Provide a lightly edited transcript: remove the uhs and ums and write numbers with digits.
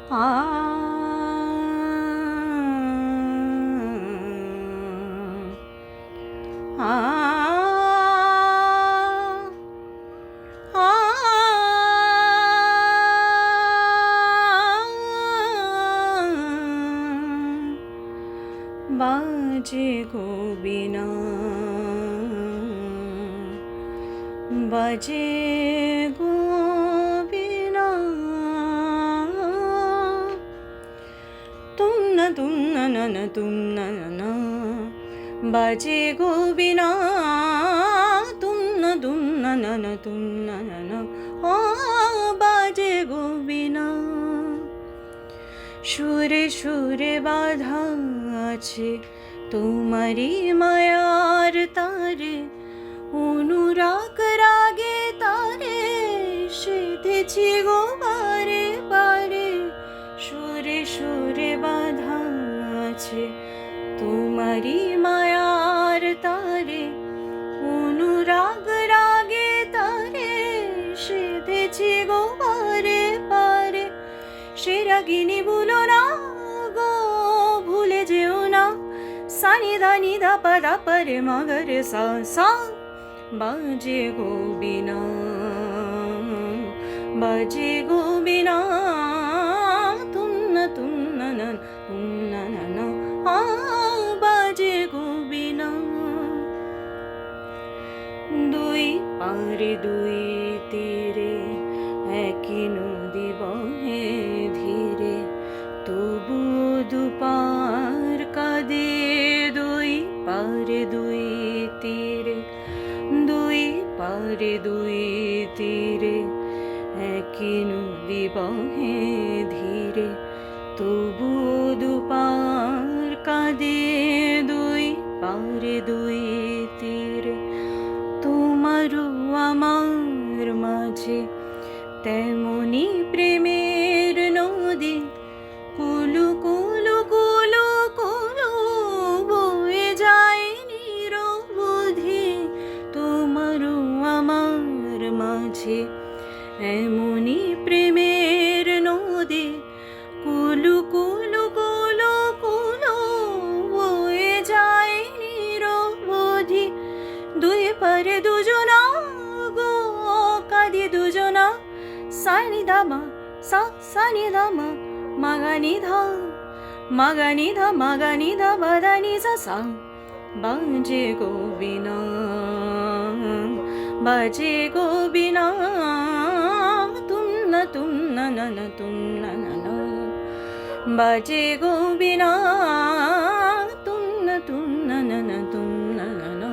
বাজে গো বীণা, বাজে গো বীণা, তুম না না না তুম না না, বাজে গো বীণা, তুম না না তুম না না, বাজে গো বীণা। সুরে সুরে বাধা আছে তোমারি মায়ার তারে, অনুরাগ রাগে তারে সেধেছি গো বারে বারে। সুরে সুরে বাধা আছে তোমারি মায়ার তারে, অনুরাগ রাগে তারে সেধেছি গো বারে বারে। সে রাগিনী ভুলো না গো, ভুলে যেও না, সানি ধানি ধা পা ধা পা রে মা গা রে সা সা। বাজে গো বীণা, বাজে গো বীণা, তুম না না তুম না না, বাজে গো বীণা। দুই পারে দুই তীরে একই নদী বহে ধীরে, তবু দুপার কাঁদে। দুই পারে দুই তীরে, দুই পারে দুই তীরে একই নদী বহে ধীরে, তবু দুপার কাঁদে। দুই পারে দুই তীরে তোমারও আমার মাঝে তেমনি প্রেমের নদী, কুলু কুলু কুলু কুলু বয়ে যায় নিরবধি। তোমারও আমার মাঝে এমনি প্রেমের নদী, কুলু কুলু কুলু কুলু বয়ে যায় নিরবধি। দুই পারে দুজনা গো কাঁদি দুজনা, সানি ধা মা সা সানি ধা মা, মাগানি ধা মাগানি ধা মাগানি ধা বাদানি সা সা। বাজে গো বীণা, বাজে গো বীণা, তুম না না তুম না না, বাজে গো বীণা, তুম না না তুম না না।